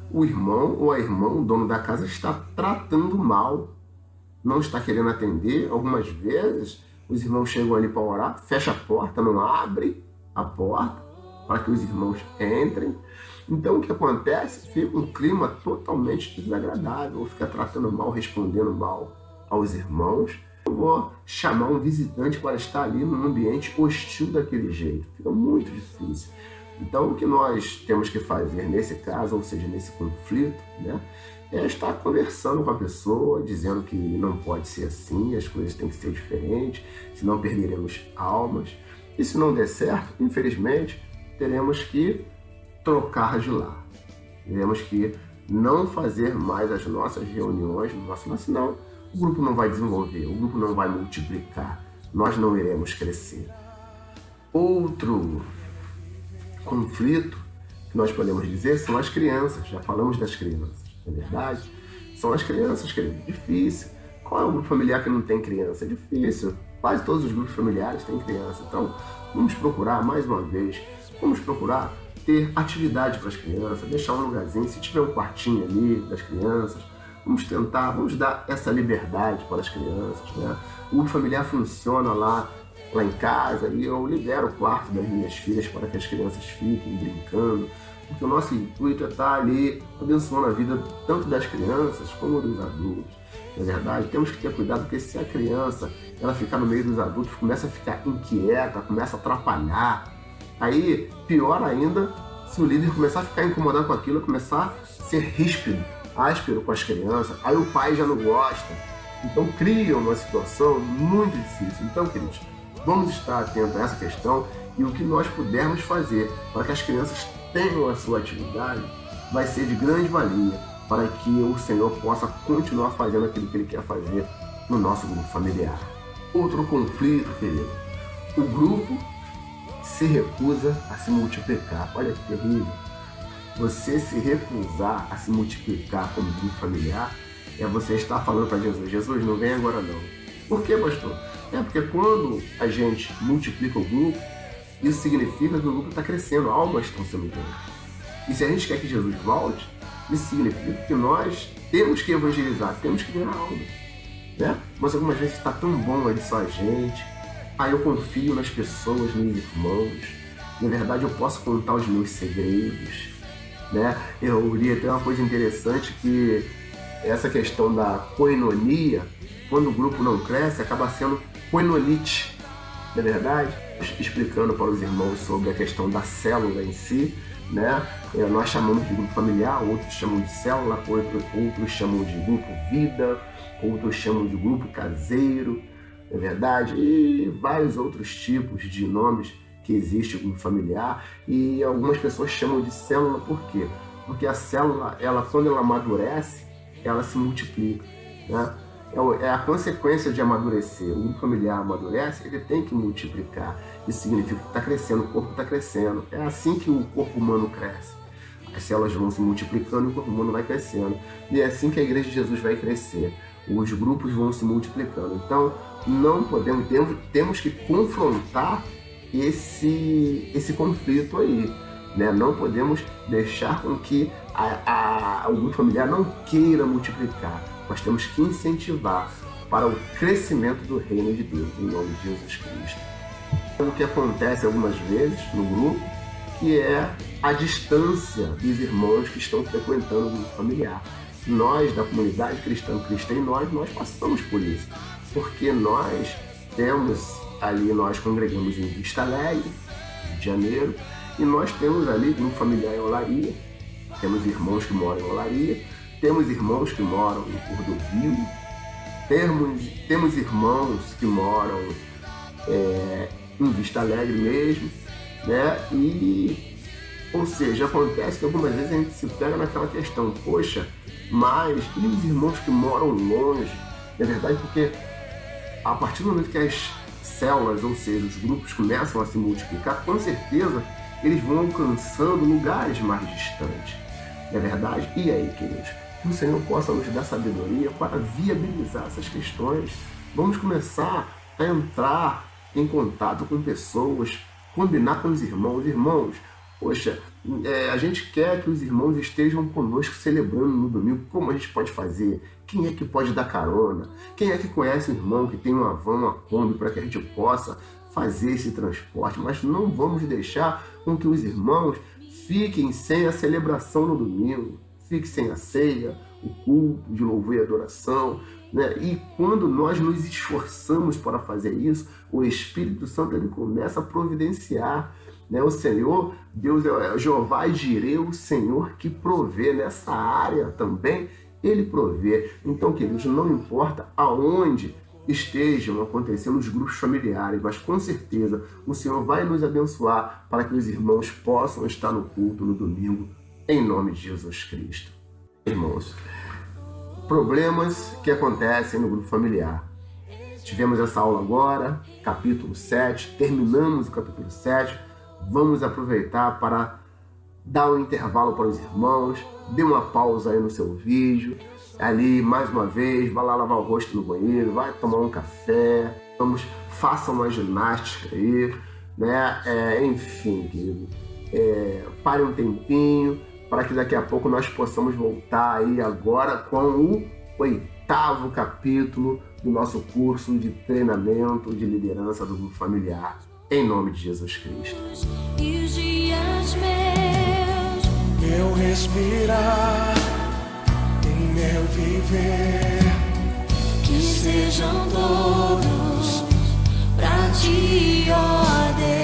o irmão ou a irmã, o dono da casa, está tratando mal, não está querendo atender. Algumas vezes, os irmãos chegam ali para orar, fecha a porta, não abre a porta. para que os irmãos entrem. Então o que acontece? Fica um clima totalmente desagradável, fica tratando mal, respondendo mal aos irmãos. Eu vou chamar um visitante para estar ali num ambiente hostil daquele jeito. Fica muito difícil. Então o que nós temos que fazer nesse caso, ou seja, nesse conflito, né, é estar conversando com a pessoa, dizendo que não pode ser assim, as coisas têm que ser diferentes, senão perderemos almas. E se não der certo, infelizmente, teremos que trocar de lá. Teremos que não fazer mais as nossas reuniões no nosso lar, senão o grupo não vai desenvolver, o grupo não vai multiplicar, nós não iremos crescer. Outro conflito que nós podemos dizer são as crianças. Já falamos das crianças, não é verdade? São as crianças, querido. Difícil. Qual é o grupo familiar que não tem criança? É difícil. Quase todos os grupos familiares têm criança. Então, vamos procurar, mais uma vez, vamos procurar ter atividade para as crianças, deixar um lugarzinho, se tiver um quartinho ali das crianças, vamos tentar, vamos dar essa liberdade para as crianças, né? O grupo familiar funciona lá em casa e eu libero o quarto das minhas filhas para que as crianças fiquem brincando, porque o nosso intuito é estar ali abençoando a vida tanto das crianças como dos adultos. Na verdade, temos que ter cuidado, porque se a criança ela ficar no meio dos adultos, começa a ficar inquieta, começa a atrapalhar. Aí, pior ainda, se o líder começar a ficar incomodado com aquilo, começar a ser ríspido, áspero com as crianças, aí o pai já não gosta. Então cria uma situação muito difícil. Então, queridos, vamos estar atentos a essa questão e o que nós pudermos fazer para que as crianças tenham a sua atividade vai ser de grande valia para que o Senhor possa continuar fazendo aquilo que Ele quer fazer no nosso grupo familiar. Outro conflito, querido, o grupo se recusa a se multiplicar. Olha que terrível. Você se recusar a se multiplicar como grupo familiar é você estar falando para Jesus: Jesus, não vem agora não. Por quê, pastor? É porque quando a gente multiplica o grupo, isso significa que o grupo está crescendo, almas estão sendo ganhas. E se a gente quer que Jesus volte, isso significa que nós temos que evangelizar, temos que ganhar almas, né? Mas algumas vezes está tão bom ali só a gente. Aí eu confio nas pessoas, nos irmãos. Na verdade, eu posso contar os meus segredos, né? Eu li até uma coisa interessante, que essa questão da koinonia, quando o grupo não cresce, acaba sendo koinonite, não é verdade? Explicando para os irmãos sobre a questão da célula em si, né? Nós chamamos de grupo familiar, outros chamam de célula, outros chamam de grupo vida, outros chamam de grupo caseiro, não é verdade? E vários outros tipos de nomes que existem no grupo familiar, e algumas pessoas chamam de célula. Por quê? Porque a célula, quando ela amadurece, ela se multiplica, né? É a consequência de amadurecer. O grupo familiar amadurece, ele tem que multiplicar. Isso significa que está crescendo, o corpo está crescendo. É assim que o corpo humano cresce. As células vão se multiplicando e o corpo humano vai crescendo. E é assim que a Igreja de Jesus vai crescer. Os grupos vão se multiplicando. Então, não podemos, temos que confrontar esse conflito aí, né? Não podemos deixar com que o grupo familiar não queira multiplicar. Nós temos que incentivar para o crescimento do reino de Deus, em nome de Jesus Cristo. O que acontece algumas vezes no grupo, que é a distância dos irmãos que estão frequentando o grupo familiar. Nós, da comunidade cristã e nós passamos por isso, porque nós temos ali, nós congregamos em Vista Alegre, Rio de Janeiro, e nós temos ali grupo familiar em Olaria, temos irmãos que moram em Olaria, temos irmãos que moram em Cordovil, temos irmãos que moram em Vista Alegre mesmo, né? Ou seja, acontece que algumas vezes a gente se pega naquela questão: poxa, mas e os irmãos que moram longe? É verdade, porque a partir do momento que as células, ou seja, os grupos começam a se multiplicar, com certeza eles vão alcançando lugares mais distantes. É verdade? E aí, queridos? Que o Senhor possa nos dar sabedoria para viabilizar essas questões. Vamos começar a entrar em contato com pessoas, combinar com os irmãos. Irmãos, poxa, a gente quer que os irmãos estejam conosco celebrando no domingo. Como a gente pode fazer? Quem é que pode dar carona? Quem é que conhece um irmão que tem uma van, uma Kombi, para que a gente possa fazer esse transporte, mas não vamos deixar com que os irmãos fiquem sem a celebração no domingo, fiquem sem a ceia, o culto de louvor e adoração, né? E quando nós nos esforçamos para fazer isso, o Espírito Santo ele começa a providenciar, né? O Senhor, Deus é Jeová Jireh, o Senhor que provê nessa área também, ele provê. Então, queridos, não importa aonde estejam acontecendo os grupos familiares, mas com certeza o Senhor vai nos abençoar para que os irmãos possam estar no culto no domingo, em nome de Jesus Cristo. Irmãos, problemas que acontecem no grupo familiar. Tivemos essa aula agora, capítulo 7, terminamos o capítulo 7, vamos aproveitar para dar um intervalo para os irmãos, dê uma pausa aí no seu vídeo, ali mais uma vez, vai lá lavar o rosto no banheiro, vai tomar um café, faça uma ginástica aí, né? Enfim, querido, pare um tempinho para que daqui a pouco nós possamos voltar aí agora com o 8º capítulo do nosso curso de treinamento de liderança do grupo familiar, em nome de Jesus Cristo. E os dias meus, meu respirar e meu viver, que sejam todos pra ti, ó Deus.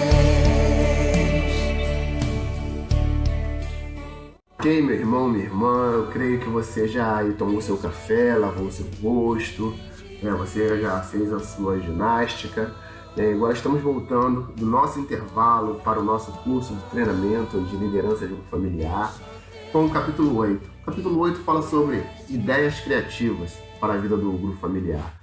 Ok, meu irmão, minha irmã, eu creio que você já tomou seu café, lavou o seu rosto, né? Você já fez a sua ginástica. Agora estamos voltando do nosso intervalo para o nosso curso de treinamento de liderança de grupo familiar com o capítulo 8. O capítulo 8 fala sobre ideias criativas para a vida do grupo familiar.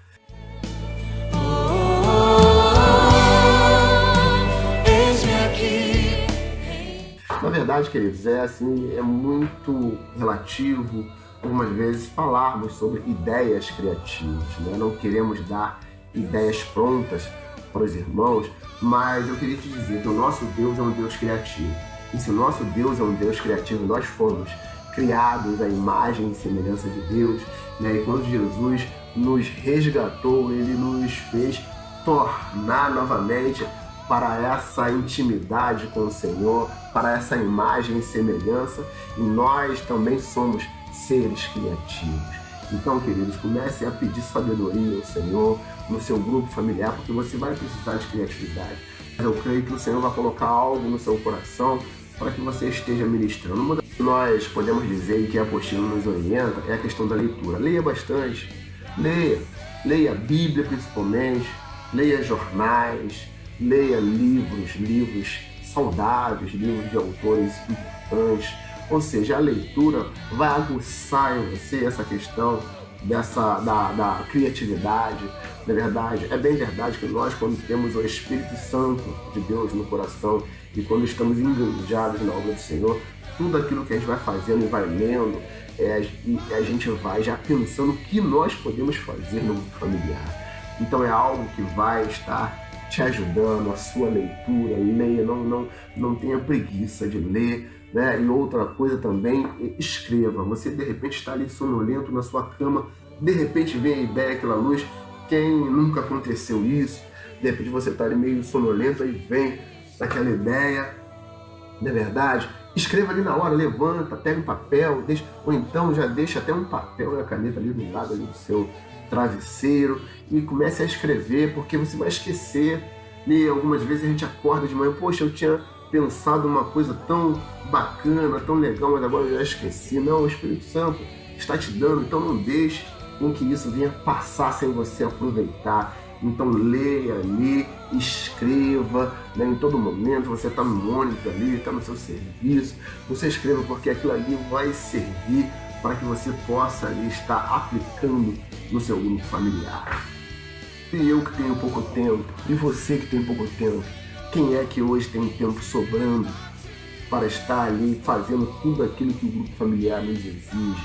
Na verdade, queridos, é muito relativo, algumas vezes, falarmos sobre ideias criativas, né? Não queremos dar ideias prontas para os irmãos, mas eu queria te dizer que o nosso Deus é um Deus criativo. E se o nosso Deus é um Deus criativo, nós fomos criados à imagem e semelhança de Deus, né? E quando Jesus nos resgatou, ele nos fez tornar novamente para essa intimidade com o Senhor, para essa imagem e semelhança, e nós também somos seres criativos. Então, queridos, comecem a pedir sabedoria ao Senhor no seu grupo familiar, porque você vai precisar de criatividade. Mas eu creio que o Senhor vai colocar algo no seu coração para que você esteja ministrando. Uma das coisas que nós podemos dizer que a apostila nos orienta é a questão da leitura. Leia bastante, leia a Bíblia principalmente, leia jornais, leia livros saudáveis, livros de autores importantes. Ou seja, a leitura vai aguçar em você essa questão da criatividade. Na verdade, é bem verdade que nós, quando temos o Espírito Santo de Deus no coração e quando estamos engajados na obra do Senhor, tudo aquilo que a gente vai fazendo e vai lendo, a gente vai já pensando o que nós podemos fazer no grupo familiar. Então é algo que vai estar te ajudando, a sua leitura. Leia, não tenha preguiça de ler, né? E outra coisa também, escreva. Você de repente está ali sonolento na sua cama, de repente vem a ideia, aquela luz. Quem nunca aconteceu isso? De repente você está ali meio sonolento, aí vem aquela ideia, não é verdade? Escreva ali na hora, levanta, pega um papel, ou então já deixa até um papel e a caneta ali do lado ali do seu travesseiro e comece a escrever, porque você vai esquecer. E algumas vezes a gente acorda de manhã, poxa, eu tinha pensado uma coisa tão bacana, tão legal, mas agora eu já esqueci. Não, o Espírito Santo está te dando, então não deixe com que isso venha passar sem você aproveitar. Então leia ali, escreva, né? Em todo momento, você está no ônibus ali, está no seu serviço, você escreva, porque aquilo ali vai servir para que você possa ali estar aplicando no seu grupo familiar. E eu que tenho pouco tempo, e você que tem pouco tempo, quem é que hoje tem tempo sobrando para estar ali fazendo tudo aquilo que o grupo familiar nos exige?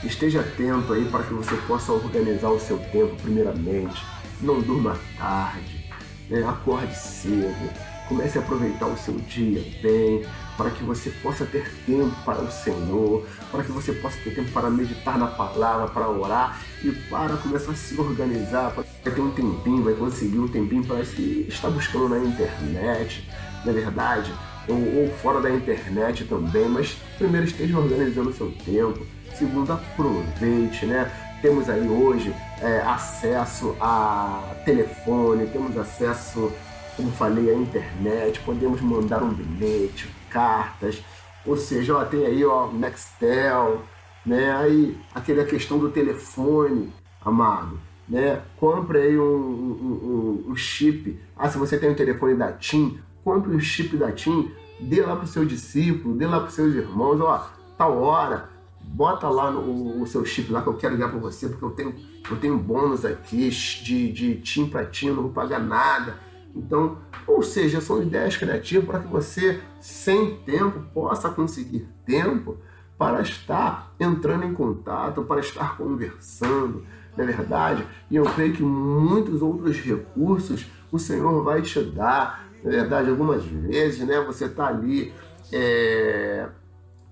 Esteja atento aí para que você possa organizar o seu tempo primeiramente. Não durma tarde, né? Acorde cedo, comece a aproveitar o seu dia bem, para que você possa ter tempo para o Senhor, para que você possa ter tempo para meditar na palavra, para orar e para começar a se organizar, para ter um tempinho, vai conseguir um tempinho para se estar buscando na internet, na verdade, ou fora da internet também, mas primeiro esteja organizando o seu tempo, segundo aproveite, né? Temos aí hoje acesso a telefone, temos acesso, como falei, à internet, podemos mandar um bilhete, cartas, ou seja, ó, tem aí ó, Nextel, né? Aí aquela questão do telefone, amado, né? Compre aí um chip. Se você tem um telefone da TIM, compre um chip da TIM, dê lá para o seu discípulo, dê lá para os seus irmãos, ó, tal hora, bota lá o seu chip lá que eu quero ligar para você, porque eu tenho bônus aqui de TIM para TIM, eu não vou pagar nada. Então, ou seja, são ideias criativas para que você, sem tempo, possa conseguir tempo para estar entrando em contato, para estar conversando, não é verdade? E eu creio que muitos outros recursos o Senhor vai te dar, na verdade, algumas vezes, né? Você está ali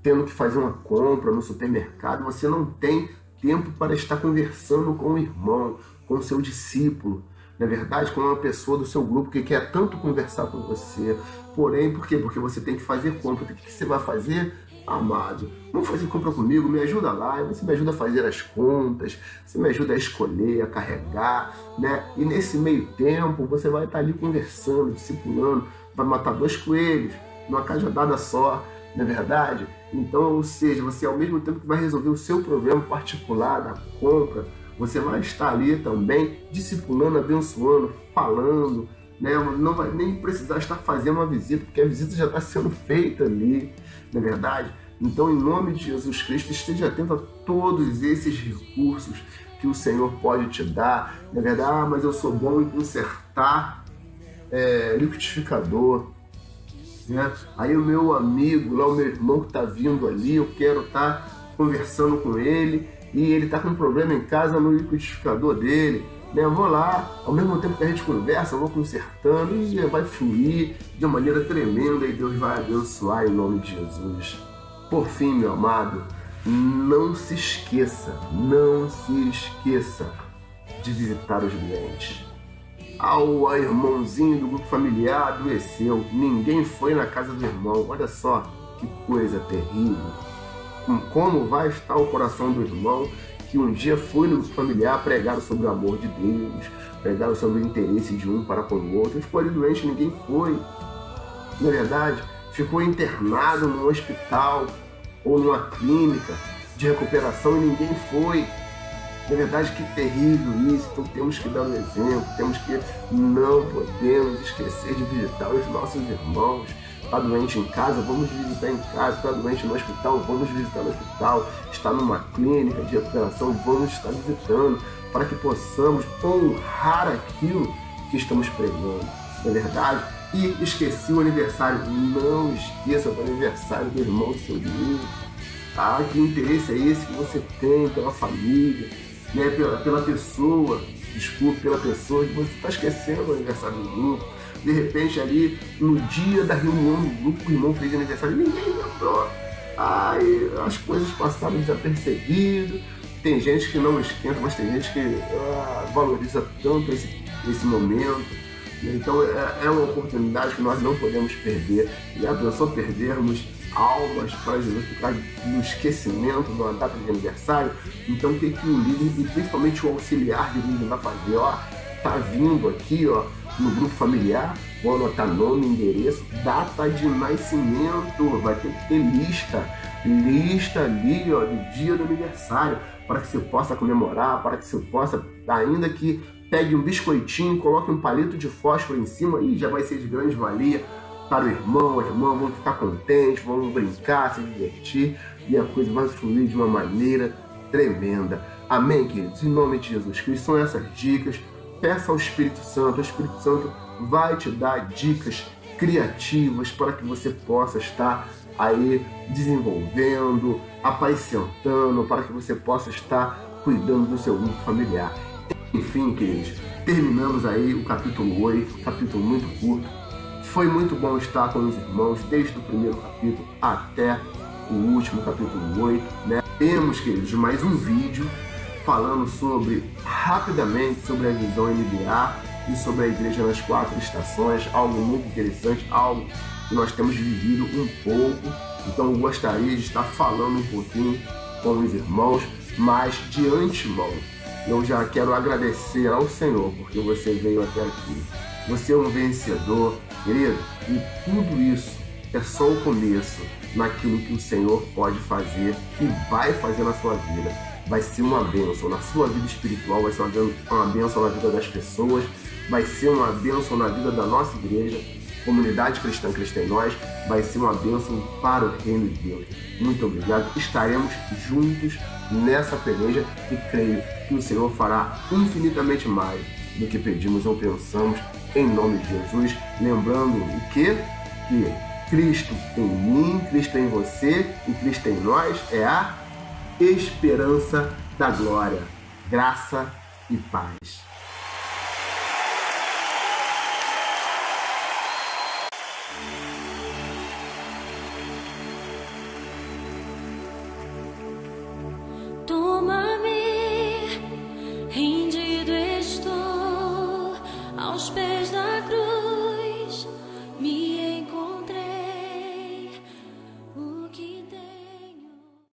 tendo que fazer uma compra no supermercado, você não tem tempo para estar conversando com o irmão, com o seu discípulo, na verdade, com uma pessoa do seu grupo que quer tanto conversar com você. Porém, por quê? Porque você tem que fazer compra. O que você vai fazer? Amado, vamos fazer compra comigo, me ajuda lá, você me ajuda a fazer as contas, você me ajuda a escolher, a carregar, né? E nesse meio tempo, você vai estar ali conversando, discipulando, vai matar 2 coelhos numa cajadada só, não é verdade? Então, ou seja, você ao mesmo tempo que vai resolver o seu problema particular da compra, você vai estar ali também discipulando, abençoando, falando, né? Não vai nem precisar estar fazendo uma visita, porque a visita já está sendo feita ali, não é verdade? Então, em nome de Jesus Cristo, esteja atento a todos esses recursos que o Senhor pode te dar, não é verdade? Mas eu sou bom em consertar liquidificador, né? Aí o meu amigo, lá o meu irmão que está vindo ali, eu quero estar conversando com ele, e ele está com um problema em casa no liquidificador dele, né? Eu vou lá, ao mesmo tempo que a gente conversa, eu vou consertando e vai fluir de uma maneira tremenda e Deus vai abençoar em nome de Jesus. Por fim, meu amado, não se esqueça de visitar os doentes. O irmãozinho do grupo familiar adoeceu, ninguém foi na casa do irmão, olha só que coisa terrível. Como vai estar o coração do irmão que um dia foi no familiar, pregaram sobre o amor de Deus, pregaram sobre o interesse de um para com o outro, e ficou ali doente, ninguém foi. Na verdade, ficou internado num hospital ou numa clínica de recuperação e ninguém foi. Na verdade, que terrível isso. Então temos que dar um exemplo, não podemos esquecer de visitar os nossos irmãos. Está doente em casa, vamos visitar em casa. Está doente no hospital, vamos visitar no hospital. Está numa clínica de recuperação, vamos estar visitando, para que possamos honrar aquilo que estamos pregando, não é verdade? E esqueci o aniversário, não esqueça do aniversário do irmão do seu grupo. Que interesse é esse que você tem pela família, né? pela pessoa, pela pessoa que você está esquecendo o aniversário do grupo. De repente ali, no dia da reunião do grupo, o irmão fez aniversário e ninguém lembrou. As coisas passaram desapercebidas. Tem gente que não esquenta, mas tem gente que valoriza tanto esse momento. Então é uma oportunidade que nós não podemos perder. E a pessoa perdermos almas para Jesus por causa do esquecimento de uma data de aniversário. Então o que o líder, e principalmente o auxiliar de líder, vai fazer? Tá vindo aqui, no grupo familiar, vou anotar nome, endereço, data de nascimento, vai ter que ter lista ali, do dia do aniversário, para que você possa comemorar, para que você possa, ainda que pegue um biscoitinho, coloque um palito de fósforo em cima, e já vai ser de grande valia para o irmão, a irmã, vão ficar contentes, vão brincar, se divertir, e a coisa vai fluir de uma maneira tremenda. Amém, queridos? Em nome de Jesus Cristo, são essas dicas. Peça ao Espírito Santo, o Espírito Santo vai te dar dicas criativas para que você possa estar aí desenvolvendo, apacentando, para que você possa estar cuidando do seu grupo familiar. Enfim, queridos, terminamos aí o capítulo 8, capítulo muito curto. Foi muito bom estar com os irmãos desde o primeiro capítulo até o último, capítulo 8, né? Temos, queridos, mais um vídeo falando rapidamente sobre a visão MBA e sobre a igreja nas 4 estações, algo muito interessante, algo que nós temos vivido um pouco. Então eu gostaria de estar falando um pouquinho com os irmãos, mas de antemão eu já quero agradecer ao Senhor porque você veio até aqui. Você é um vencedor, querido, e tudo isso é só o começo naquilo que o Senhor pode fazer e vai fazer na sua vida. Vai ser uma bênção na sua vida espiritual, vai ser uma bênção na vida das pessoas, vai ser uma bênção na vida da nossa igreja, comunidade cristã Cristo em Nós, vai ser uma bênção para o reino de Deus. Muito obrigado, estaremos juntos nessa peleja e creio que o Senhor fará infinitamente mais do que pedimos ou pensamos, em nome de Jesus. Lembrando o quê? Que Cristo em mim, Cristo em você e Cristo em nós é a esperança da glória. Graça e paz.